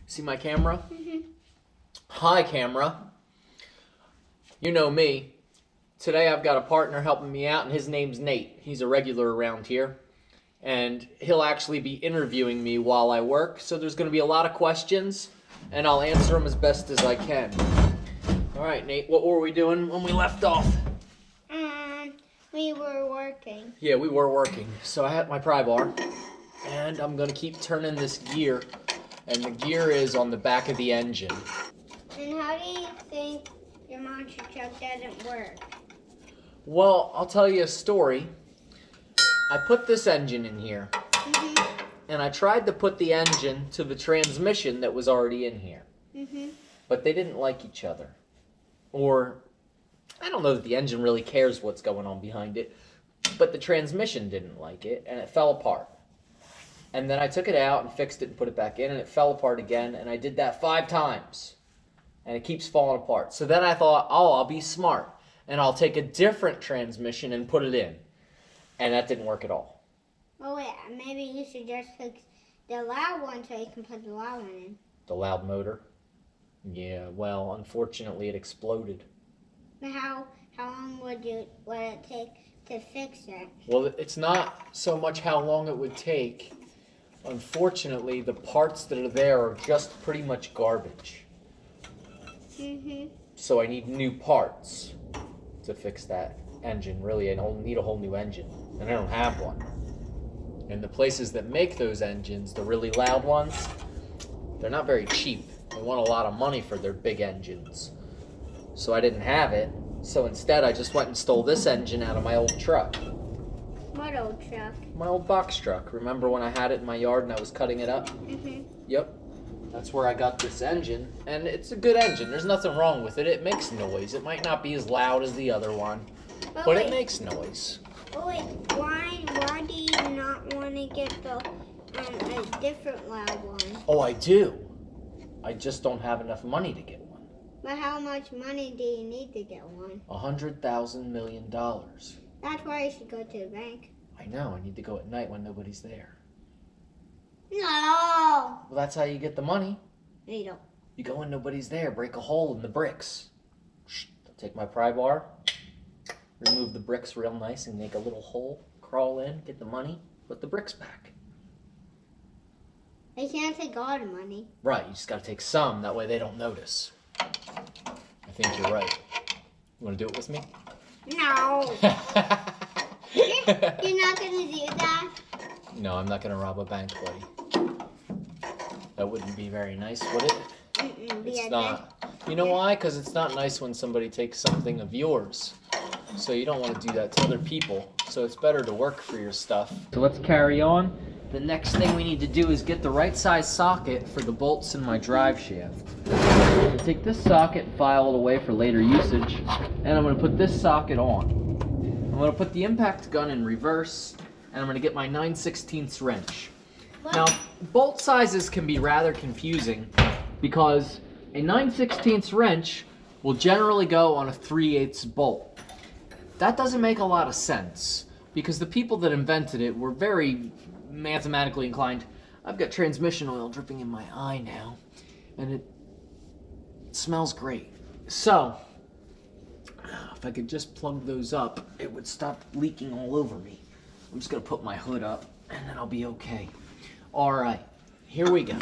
See my camera? Hi, camera. You know me. Today I've got a partner helping me out, and his name's Nate. He's a regular around here. And he'll actually be interviewing me while I work, so there's going to be a lot of questions, and I'll answer them as best as I can. All right, Nate, what were we doing when we left off? We were working. Yeah, we were working. So I had my pry bar, and I'm going to keep turning this gear, and the gear is on the back of the engine. And how do you think your monster truck doesn't work? Well, I'll tell you a story. I put this engine in here, and I tried to put the engine to the transmission that was already in here. But they didn't like each other. Or, I don't know that the engine really cares what's going on behind it, but the transmission didn't like it, and it fell apart. And then I took it out and fixed it and put it back in, and it fell apart again, and I did that 5 times. And it keeps falling apart. So then I thought, oh, I'll be smart, and I'll take a different transmission and put it in. And that didn't work at all. Oh wait, maybe you should just fix the loud one so you can put the loud one in. The loud motor? Yeah, well, unfortunately it exploded. But how long would it take to fix it? Well, it's not so much how long it would take. Unfortunately, the parts that are there are just pretty much garbage. So I need new parts to fix that engine. Really, I need a whole new engine, and I don't have one. And the places that make those engines, the really loud ones, they're not very cheap. They want a lot of money for their big engines. So I didn't have it. So instead, I just went and stole this engine out of my old truck. What old truck? My old box truck. Remember when I had it in my yard and I was cutting it up? Yep. That's where I got this engine. And it's a good engine. There's nothing wrong with it. It makes noise. It might not be as loud as the other one, but it makes noise. Oh wait, why do you not want to get a different loud one? Oh, I do. I just don't have enough money to get one. But how much money do you need to get one? $100,000 million. That's why you should go to the bank. I know. I need to go at night when nobody's there. No. Well, that's how you get the money. No, you don't. You go when nobody's there. Break a hole in the bricks. I'll take my pry bar, remove the bricks real nice, and make a little hole. Crawl in, get the money, put the bricks back. They can't take all the money. Right. You just got to take some. That way they don't notice. I think you're right. You want to do it with me? No. You're not going to do that? No, I'm not going to rob a bank, buddy. That wouldn't be very nice, would it? It's not. You know why? Because it's not nice when somebody takes something of yours. So you don't want to do that to other people. So it's better to work for your stuff. So let's carry on. The next thing we need to do is get the right size socket for the bolts in my drive shaft. I'm going to take this socket and file it away for later usage. And I'm going to put this socket on. I'm going to put the impact gun in reverse. And I'm going to get my 9/16 wrench. Now, bolt sizes can be rather confusing because a 9/16 wrench will generally go on a 3/8 bolt. That doesn't make a lot of sense because the people that invented it were very mathematically inclined. I've got transmission oil dripping in my eye now, and it smells great. So, if I could just plug those up, it would stop leaking all over me. I'm just going to put my hood up, and then I'll be okay. All right, here we go.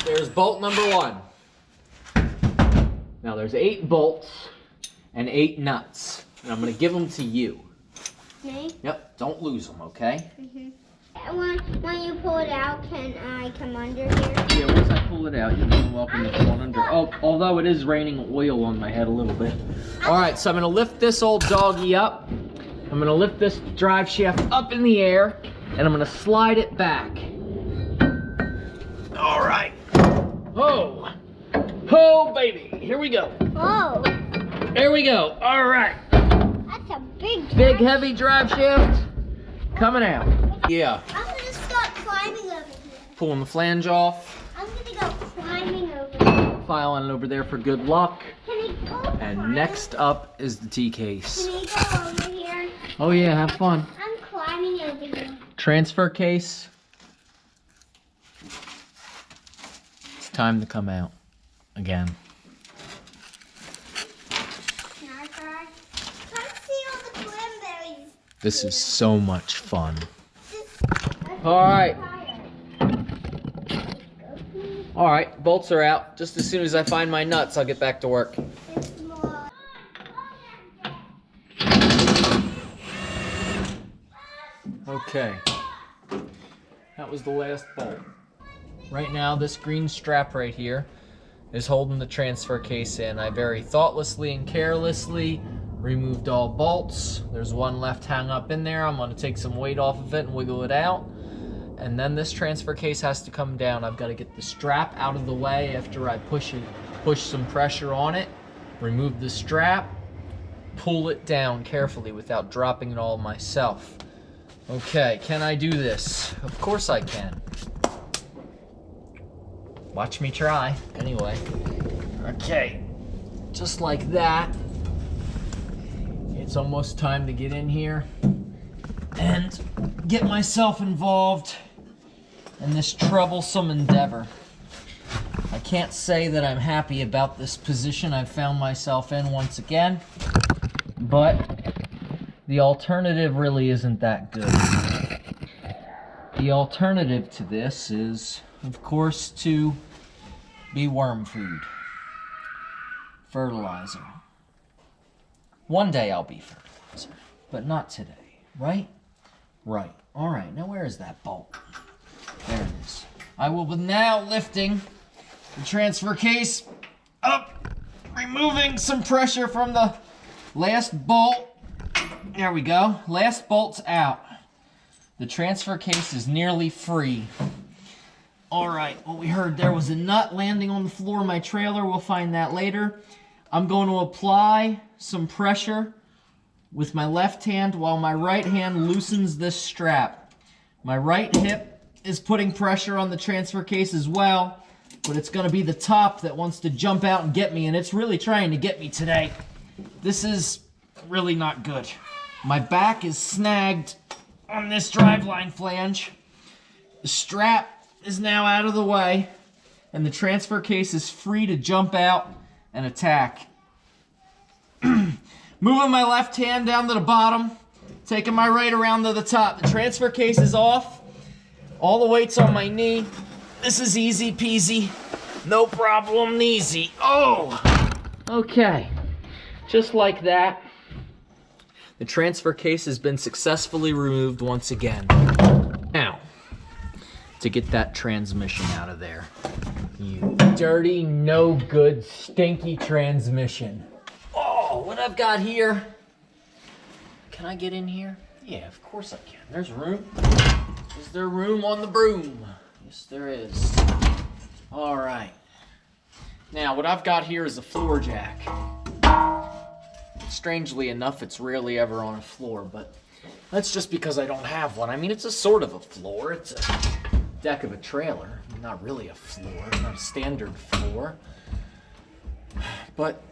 There's bolt number 1. Now there's 8 bolts and 8 nuts, and I'm going to give them to you. Me? Yep, don't lose them, okay? When you pull it out, can I come under here? Yeah, once I pull it out, you're more than welcome to come on under. Oh, although it is raining oil on my head a little bit. All right, so I'm going to lift this old doggy up. I'm going to lift this drive shaft up in the air, and I'm going to slide it back. All right. Oh. Oh, baby. Here we go. Oh. There we go. All right. That's a big heavy drive shaft coming out. Yeah. I'm going to start climbing over here. Pulling the flange off. I'm going to go climbing over here. Filing it over there for good luck. Can you go And next up is the T-case. Can you go over here? Oh yeah, have fun. I'm climbing over here. Transfer case. time to come out again. Can I try? Let's see all the cranberries. This is so much fun. Alright. Alright, bolts are out. Just as soon as I find my nuts, I'll get back to work. Okay. That was the last bolt. Right now, this green strap right here is holding the transfer case in. I very thoughtlessly and carelessly removed all bolts. There's one left hung up in there. I'm going to take some weight off of it and wiggle it out. And then this transfer case has to come down. I've got to get the strap out of the way after I push some pressure on it, remove the strap, pull it down carefully without dropping it all myself. Okay, can I do this? Of course I can. Watch me try, anyway. Okay, just like that. It's almost time to get in here and get myself involved in this troublesome endeavor. I can't say that I'm happy about this position I've found myself in once again, but the alternative really isn't that good. The alternative to this is, of course, to be worm food. Fertilizer. One day I'll be fertilizer, but not today, right? Right. Alright, now where is that bolt? There it is. I will be now lifting the transfer case up, removing some pressure from the last bolt. There we go. Last bolt's out. The transfer case is nearly free. Alright, what we heard there was a nut landing on the floor of my trailer. We'll find that later. I'm going to apply some pressure with my left hand while my right hand loosens this strap. My right hip is putting pressure on the transfer case as well, but it's going to be the top that wants to jump out and get me, and it's really trying to get me today. This is really not good. My back is snagged on this driveline flange. The strap is now out of the way, and the transfer case is free to jump out and attack. Moving my left hand down to the bottom, taking my right around to the top. The transfer case is off. All the weight's on my knee. This is easy peasy. No problem easy. Oh! Okay. Just like that. The transfer case has been successfully removed once again. Now, to get that transmission out of there. You dirty, no good, stinky transmission. Oh, what I've got here. Can I get in here? Yeah, of course I can. There's room. Is there room on the broom? Yes, there is. All right. Now, what I've got here is a floor jack. Strangely enough, it's rarely ever on a floor, but that's just because I don't have one. I mean, it's a sort of a floor. It's a deck of a trailer. Not really a floor, not a standard floor. But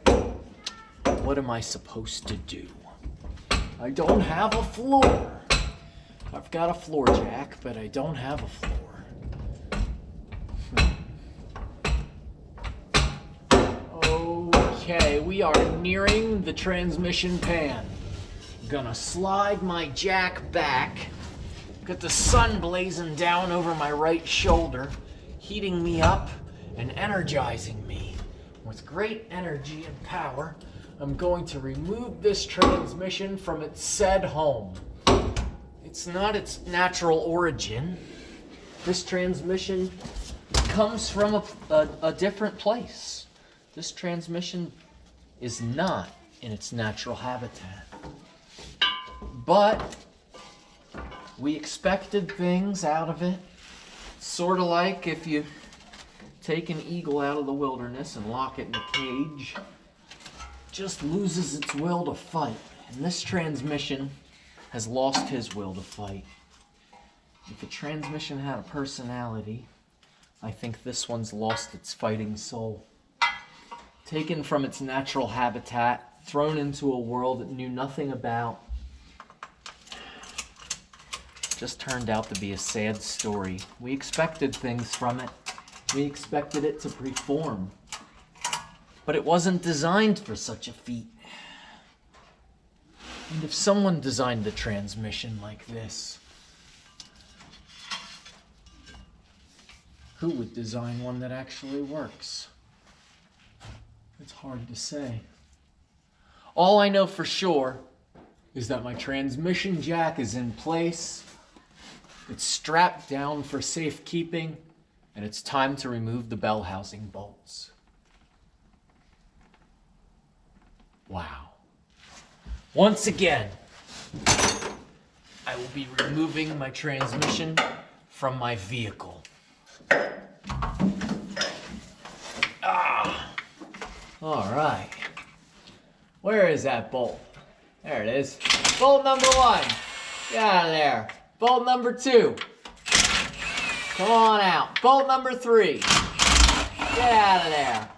what am I supposed to do? I don't have a floor. I've got a floor jack, but I don't have a floor. Okay, we are nearing the transmission pan. I'm gonna slide my jack back. Got the sun blazing down over my right shoulder, heating me up and energizing me. With great energy and power, I'm going to remove this transmission from its said home. It's not its natural origin. This transmission comes from a different place. This transmission is not in its natural habitat. But we expected things out of it. Sort of like if you take an eagle out of the wilderness and lock it in a cage, it just loses its will to fight. And this transmission has lost his will to fight. If a transmission had a personality, I think this one's lost its fighting soul. Taken from its natural habitat, thrown into a world it knew nothing about. Just turned out to be a sad story. We expected things from it, We expected it to perform. But it wasn't designed for such a feat. And if someone designed a transmission like this, who would design one that actually works? It's hard to say. All I know for sure is that my transmission jack is in place, it's strapped down for safekeeping, and it's time to remove the bell housing bolts. Wow. Once again, I will be removing my transmission from my vehicle. All right. Where is that bolt? There it is. Bolt number 1. Get out of there. Bolt number 2. Come on out. Bolt number 3. Get out of there.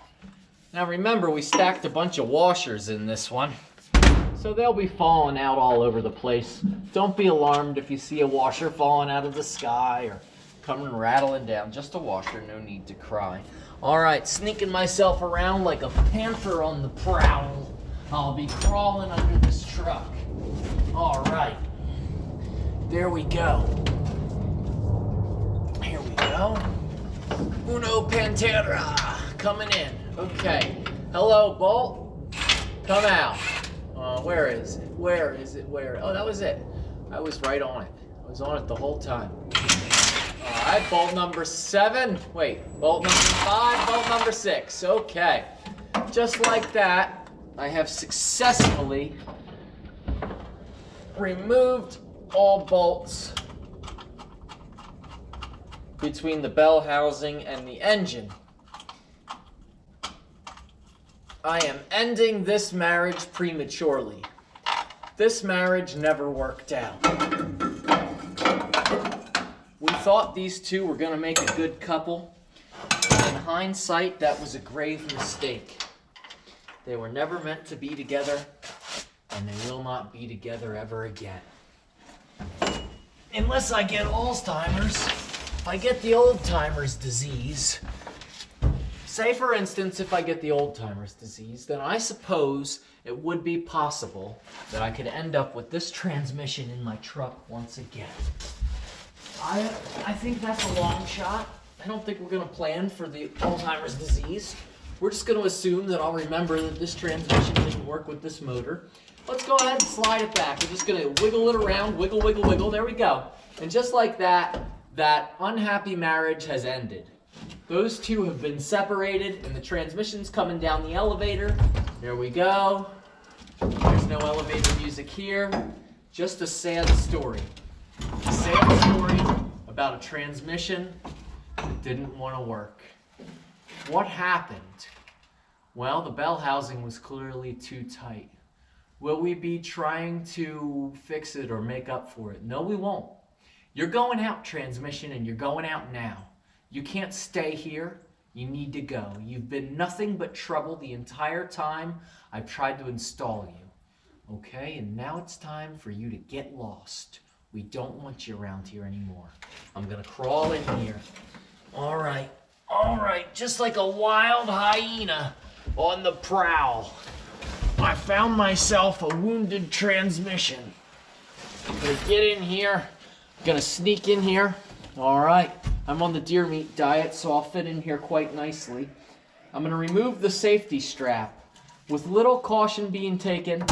Now remember, we stacked a bunch of washers in this one, so they'll be falling out all over the place. Don't be alarmed if you see a washer falling out of the sky or coming rattling down. Just a washer, no need to cry. All right, sneaking myself around like a panther on the prowl. I'll be crawling under this truck. All right, there we go. Here we go. Uno Pantera, coming in. Okay, hello, Bolt. Come out. Where is it? Where is it? Where? Oh, that was it. I was right on it. I was on it the whole time. All right, bolt number 7. Wait, bolt number 5, bolt number 6. Okay, just like that, I have successfully removed all bolts between the bell housing and the engine. I am ending this marriage prematurely. This marriage never worked out. We thought these two were going to make a good couple. In hindsight, that was a grave mistake. They were never meant to be together, and they will not be together ever again. Unless I get Alzheimer's. If I get the old-timers disease, say for instance, if I get the old-timers disease, then I suppose it would be possible that I could end up with this transmission in my truck once again. I think that's a long shot. I don't think we're going to plan for the Alzheimer's disease. We're just going to assume that I'll remember that this transmission didn't work with this motor. Let's go ahead and slide it back. We're just going to wiggle it around, wiggle, wiggle, wiggle. There we go. And just like that, that unhappy marriage has ended. Those two have been separated, and the transmission's coming down the elevator. There we go. There's no elevator music here. Just a sad story. A sad story about a transmission that didn't want to work. What happened? Well, the bell housing was clearly too tight. Will we be trying to fix it or make up for it? No, we won't. You're going out, transmission, and you're going out now. You can't stay here. You need to go. You've been nothing but trouble the entire time I've tried to install you. Okay, and now it's time for you to get lost. We don't want you around here anymore. I'm gonna crawl in here. All right, just like a wild hyena on the prowl. I found myself a wounded transmission. I'm gonna get in here, gonna sneak in here. All right, I'm on the deer meat diet, so I'll fit in here quite nicely. I'm gonna remove the safety strap. With little caution being taken,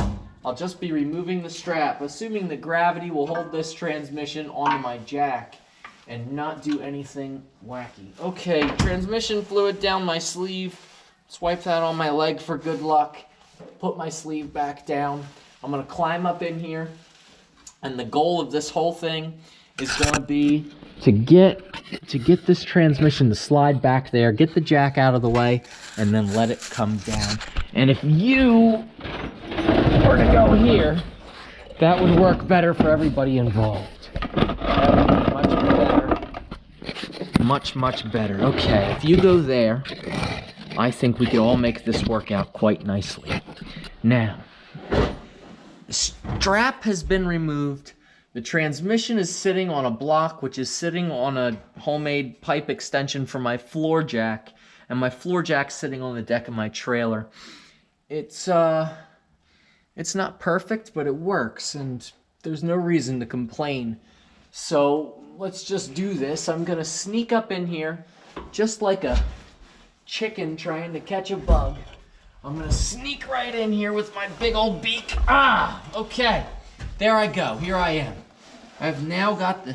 I'll just be removing the strap, assuming that gravity will hold this transmission onto my jack and not do anything wacky. Okay, transmission fluid down my sleeve. Swipe that on my leg for good luck. Put my sleeve back down. I'm gonna climb up in here, and the goal of this whole thing is gonna be to get this transmission to slide back there, get the jack out of the way, and then let it come down. And if you were to go here, that would work better for everybody involved. That would be much better. Much, much better. Okay, if you go there, I think we could all make this work out quite nicely. Now, the strap has been removed. The transmission is sitting on a block, which is sitting on a homemade pipe extension for my floor jack, and my floor jack's sitting on the deck of my trailer. It's not perfect, but it works, and there's no reason to complain. So let's just do this. I'm gonna sneak up in here, just like a chicken trying to catch a bug. I'm gonna sneak right in here with my big old beak. Okay. There I go. Here I am. I've now got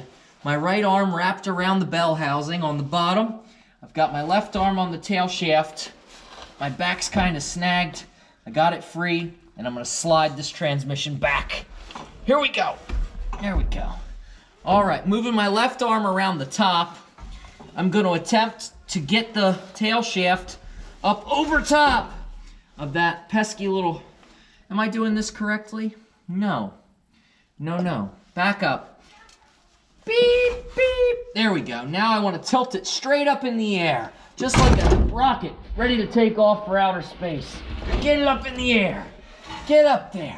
my right arm wrapped around the bell housing on the bottom. I've got my left arm on the tail shaft. My back's kind of snagged. I got it free, and I'm gonna slide this transmission back. Here we go. There we go. All right, moving my left arm around the top. I'm gonna attempt to get the tail shaft up over top of that pesky little... Am I doing this correctly? No. No. Back up. Beep, beep. There we go. Now I want to tilt it straight up in the air, just like a rocket ready to take off for outer space. Get it up in the air. Get up there.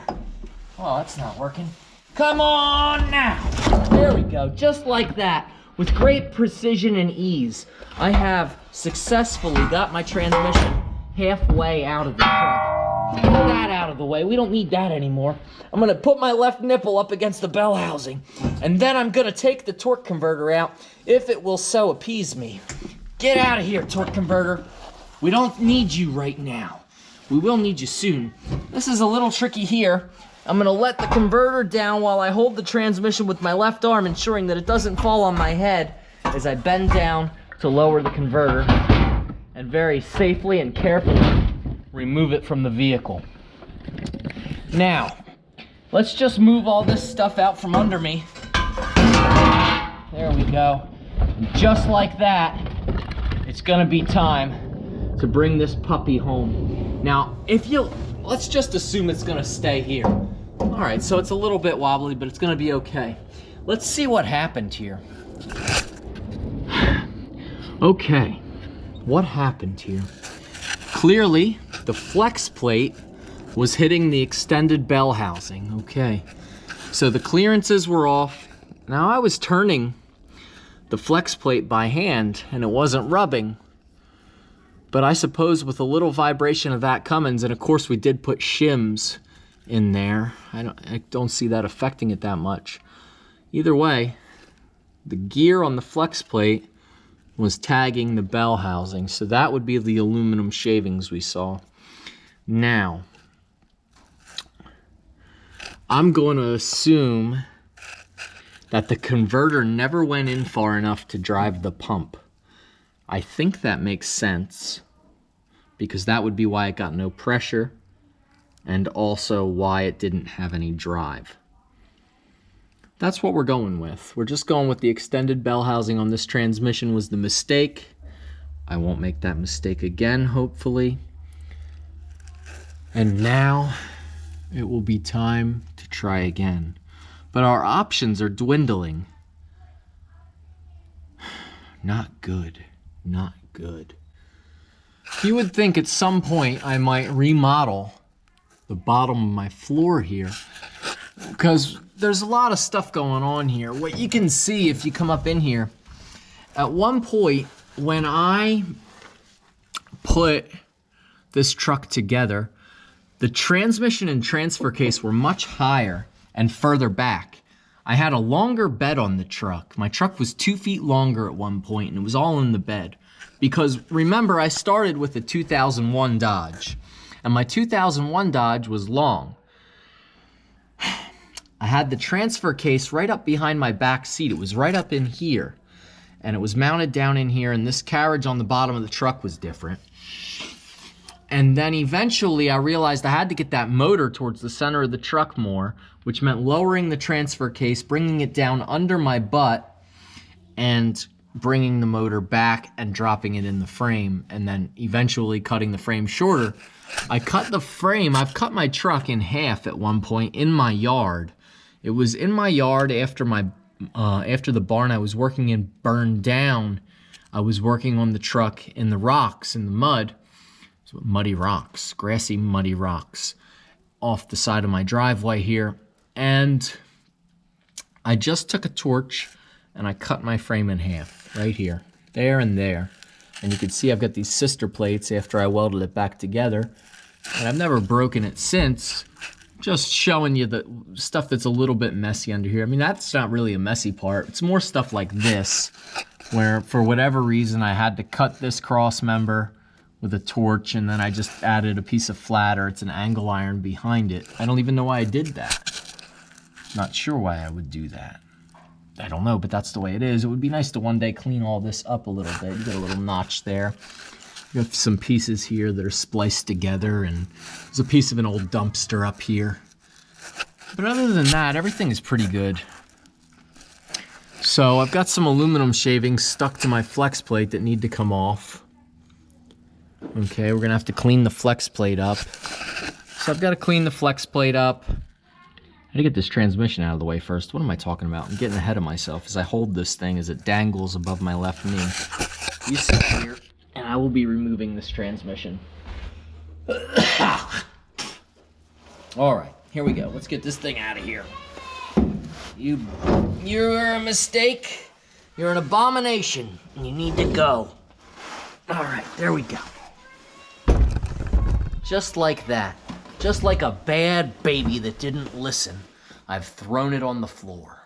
Oh, that's not working. Come on now. There we go. Just like that. With great precision and ease, I have successfully got my transmission halfway out of the truck. Get that out of the way. We don't need that anymore. I'm gonna put my left nipple up against the bell housing, and then I'm gonna take the torque converter out, if it will so appease me. Get out of here, torque converter. We don't need you right now. We will need you soon. This is a little tricky here. I'm gonna let the converter down while I hold the transmission with my left arm, ensuring that it doesn't fall on my head as I bend down to lower the converter, and very safely and carefully remove it from the vehicle. Now, let's just move all this stuff out from under me. There we go. And just like that, it's gonna be time to bring this puppy home. Now, let's just assume it's gonna stay here. All right, so it's a little bit wobbly, but it's gonna be okay. Let's see what happened here. Okay, what happened here? Clearly, the flex plate was hitting the extended bell housing. Okay, so the clearances were off. Now I was turning the flex plate by hand and it wasn't rubbing. But I suppose with a little vibration of that Cummins, and of course we did put shims in there. I don't see that affecting it that much. Either way, the gear on the flex plate was tagging the bell housing. So that would be the aluminum shavings we saw. Now, I'm going to assume that the converter never went in far enough to drive the pump. I think that makes sense, because that would be why it got no pressure, and also why it didn't have any drive. That's what we're going with. We're just going with the extended bell housing on this transmission was the mistake. I won't make that mistake again, hopefully. And now it will be time to try again. But our options are dwindling. Not good. Not good. You would think at some point I might remodel the bottom of my floor here, because there's a lot of stuff going on here. What you can see if you come up in here, at one point when I put this truck together, the transmission and transfer case were much higher and further back. I had a longer bed on the truck. My truck was 2 feet longer at one point, and it was all in the bed. Because remember, I started with a 2001 Dodge, and my 2001 Dodge was long. I had the transfer case right up behind my back seat. It was right up in here, and it was mounted down in here, and this carriage on the bottom of the truck was different. And then eventually I realized I had to get that motor towards the center of the truck more, which meant lowering the transfer case, bringing it down under my butt, and bringing the motor back and dropping it in the frame, and then eventually cutting the frame shorter. I cut the frame. I've cut my truck in half at one point in my yard. It was in my yard after the barn I was working in burned down. I was working on the truck in the rocks, in the mud. So muddy rocks, grassy muddy rocks off the side of my driveway here. And I just took a torch and I cut my frame in half, right here, there and there. And you can see I've got these sister plates after I welded it back together. And I've never broken it since. Just showing you the stuff that's a little bit messy under here. I mean, that's not really a messy part. It's more stuff like this, where for whatever reason I had to cut this cross member with a torch, and then I just added a piece of flat, or it's an angle iron behind it. I don't even know why I did that. Not sure why I would do that. I don't know, but that's the way it is. It would be nice to one day clean all this up a little bit. You got a little notch there. You have some pieces here that are spliced together, and there's a piece of an old dumpster up here. But other than that, everything is pretty good. So I've got some aluminum shavings stuck to my flex plate that need to come off. Okay, we're gonna have to clean the flex plate up. So I've got to clean the flex plate up. I gotta get this transmission out of the way first. What am I talking about? I'm getting ahead of myself as I hold this thing as it dangles above my left knee. You sit here, and I will be removing this transmission. All right, here we go. Let's get this thing out of here. You're a mistake. You're an abomination, and you need to go. All right, there we go. Just like that. Just like a bad baby that didn't listen, I've thrown it on the floor.